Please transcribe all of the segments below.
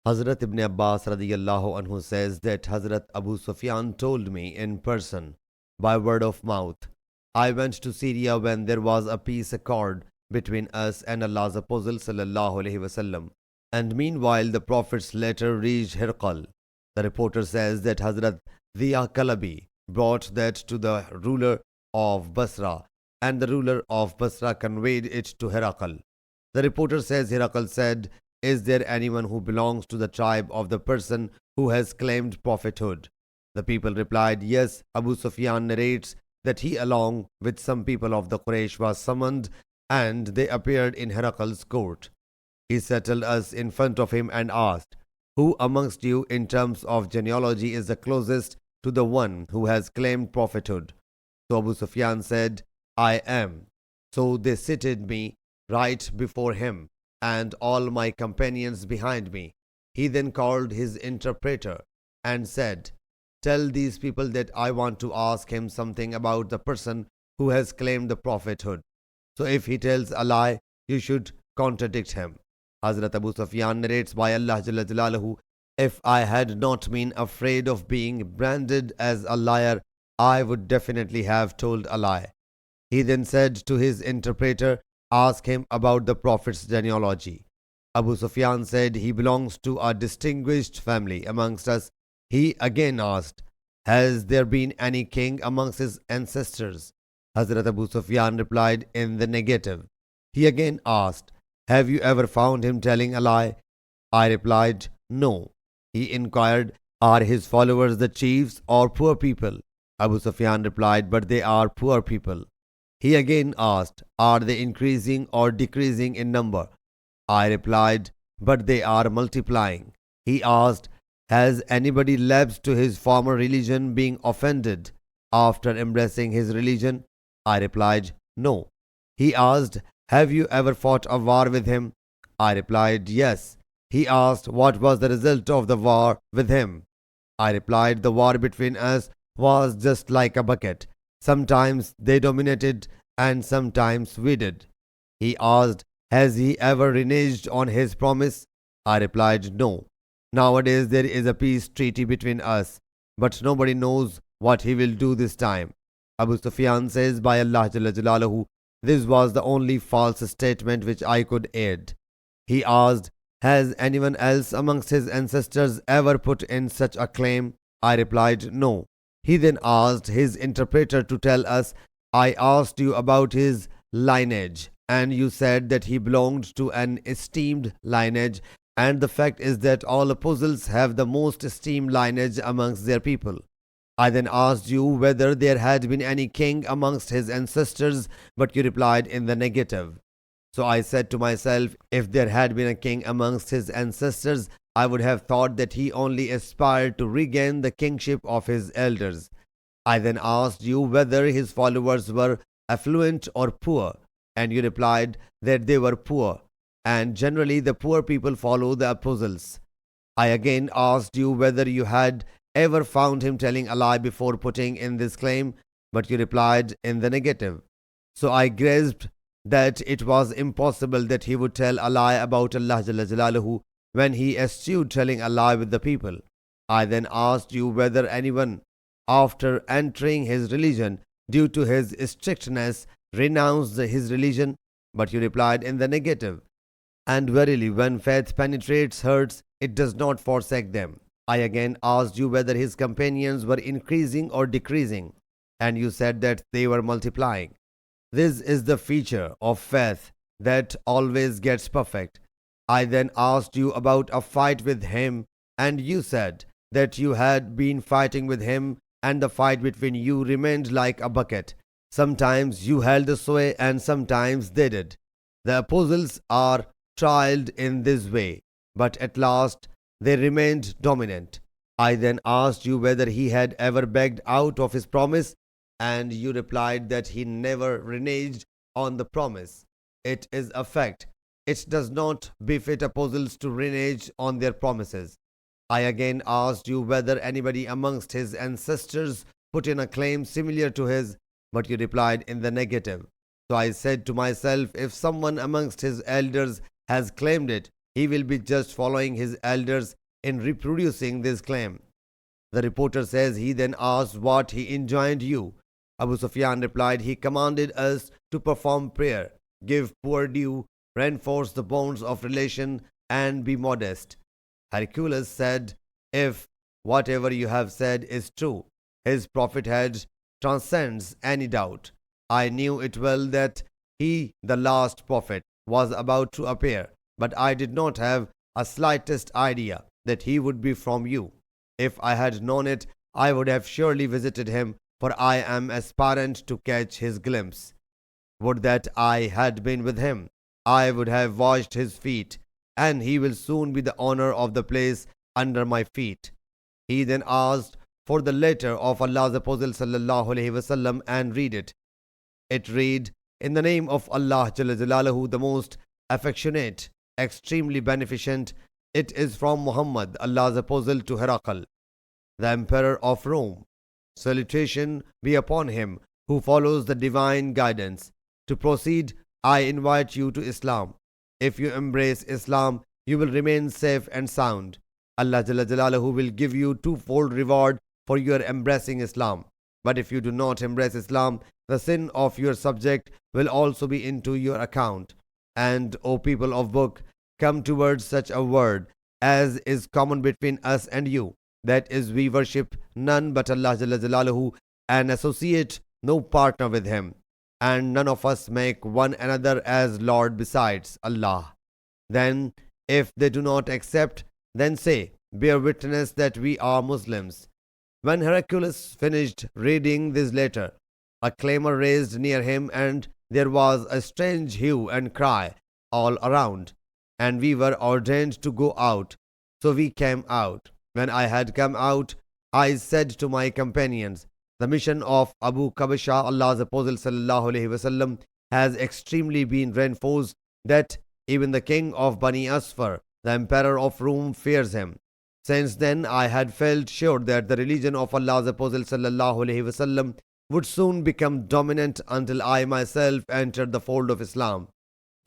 Hazrat Ibn Abbas radiyallahu anhu says that Hazrat Abu Sufyan told me in person by word of mouth. I went to Syria when there was a peace accord between us and Allah's Apostle sallallahu alaihi wasallam. And meanwhile the Prophet's letter reached Hirqal. The reporter says that Hazrat Diya Kalabi brought that to the ruler of Basra, and the ruler of Basra conveyed it to Herakal. The reporter says Herakal said, "Is there anyone who belongs to the tribe of the person who has claimed prophethood?" The people replied, "Yes." Abu Sufyan narrates that he along with some people of the Quraysh was summoned, and they appeared in Herakal's court. He settled us in front of him and asked, "Who amongst you in terms of genealogy is the closest to the one who has claimed prophethood?" So Abu Sufyan said, "I am." So they seated me right before him and all my companions behind me. He then called his interpreter and said, "Tell these people that I want to ask him something about the person who has claimed the prophethood. So if he tells a lie, you should contradict him." Hazrat Abu Sufyan narrates by Allah Jalla Jalaluhu, "If I had not been afraid of being branded as a liar, I would definitely have told a lie." He then said to his interpreter, "Ask him about the Prophet's genealogy." Abu Sufyan said, "He belongs to a distinguished family amongst us." He again asked, "Has there been any king amongst his ancestors?" Hazrat Abu Sufyan replied in the negative. He again asked, "Have you ever found him telling a lie?" I replied, "No." He inquired, "Are his followers the chiefs or poor people?" Abu Sufyan replied, "But they are poor people." He again asked, "Are they increasing or decreasing in number?" I replied, "But they are multiplying." He asked, "Has anybody lapsed to his former religion being offended after embracing his religion?" I replied, "No." He asked, "Have you ever fought a war with him?" I replied, "Yes." He asked, "What was the result of the war with him?" I replied, "The war between us was just like a bucket. Sometimes they dominated and sometimes we did." He asked, "Has he ever reneged on his promise?" I replied, "No." Nowadays there is a peace treaty between us, but nobody knows what he will do this time. Abu Sufyan says, by Allah Jalla Jalaluhu, this was the only false statement which I could add. He asked, "Has anyone else amongst his ancestors ever put in such a claim?" I replied, "No." He then asked his interpreter to tell us, "I asked you about his lineage, and you said that he belonged to an esteemed lineage, and the fact is that all apostles have the most esteemed lineage amongst their people. I then asked you whether there had been any king amongst his ancestors, but you replied in the negative. So I said to myself, if there had been a king amongst his ancestors, I would have thought that he only aspired to regain the kingship of his elders. I then asked you whether his followers were affluent or poor, and you replied that they were poor, and generally the poor people follow the apostles. I again asked you whether you had ever found him telling a lie before putting in this claim, but you replied in the negative. So I grasped that it was impossible that he would tell a lie about Allah Jalla Jalaluhu when he eschewed telling a lie with the people. I then asked you whether anyone, after entering his religion due to his strictness, renounced his religion, but you replied in the negative. And verily, when faith penetrates hearts, it does not forsake them. I again asked you whether his companions were increasing or decreasing, and you said that they were multiplying. This is the feature of faith that always gets perfect. I then asked you about a fight with him, and you said that you had been fighting with him, and the fight between you remained like a bucket. Sometimes you held the sway, and sometimes they did. The apostles are trialed in this way, but at last they remained dominant. I then asked you whether he had ever begged out of his promise, and you replied that he never reneged on the promise. It is a fact. It does not befit apostles to renege on their promises. I again asked you whether anybody amongst his ancestors put in a claim similar to his, but you replied in the negative. So I said to myself, if someone amongst his elders has claimed it, he will be just following his elders in reproducing this claim. The reporter says he then asked what he enjoined you. Abu Sufyan replied, he commanded us to perform prayer, give poor due, reinforce the bonds of relation, and be modest. Hercules said, if whatever you have said is true, his prophethood transcends any doubt. I knew it well that he, the last prophet, was about to appear, but I did not have a slightest idea that he would be from you. If I had known it, I would have surely visited him, for I am aspirant to catch his glimpse. Would that I had been with him. I would have washed his feet, and he will soon be the honor of the place under my feet. He then asked for the letter of Allah's Apostle sallallahu alaihi wasallam and read it. It read, in the name of Allah Jalla Jalaluhu, the most affectionate, extremely beneficent. It is from Muhammad, Allah's Apostle, to Herakl, the Emperor of Rome. Salutation be upon him who follows the divine guidance. To proceed, I invite you to Islam. If you embrace Islam, you will remain safe and sound. Allah Jalla Jalaluhu will give you twofold reward for your embracing Islam. But if you do not embrace Islam, the sin of your subject will also be into your account. And, O people of book, come towards such a word as is common between us and you. That is, we worship none but Allah Jalla Jalaluhu and associate no partner with him. And none of us make one another as Lord besides Allah. Then, if they do not accept, then say, bear witness that we are Muslims. When Hercules finished reading this letter, a clamor raised near him, and there was a strange hue and cry all around. And we were ordained to go out. So we came out. When I had come out, I said to my companions, the mission of Abu Kabasha, Allah's Apostle sallallahu alaihi wasallam, has extremely been reinforced that even the king of Bani Asfar, the emperor of Rome, fears him. Since then, I had felt sure that the religion of Allah's Apostle sallallahu alaihi wasallam would soon become dominant until I myself entered the fold of Islam.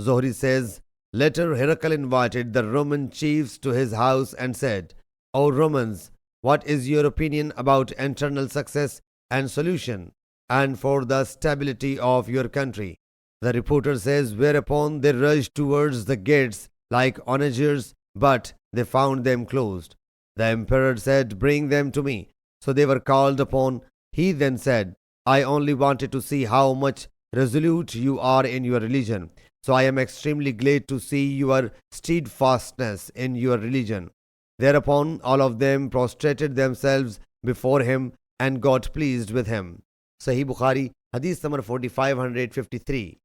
Zuhri says, later Herakl invited the Roman chiefs to his house and said, O Romans, what is your opinion about eternal success and solution, and for the stability of your country? The reporter says, whereupon they rushed towards the gates like onagers, but they found them closed. The emperor said, bring them to me. So they were called upon. He then said, I only wanted to see how much resolute you are in your religion. So I am extremely glad to see your steadfastness in your religion. Thereupon all of them prostrated themselves before him and got pleased with him. Sahih Bukhari, Hadith number 4553.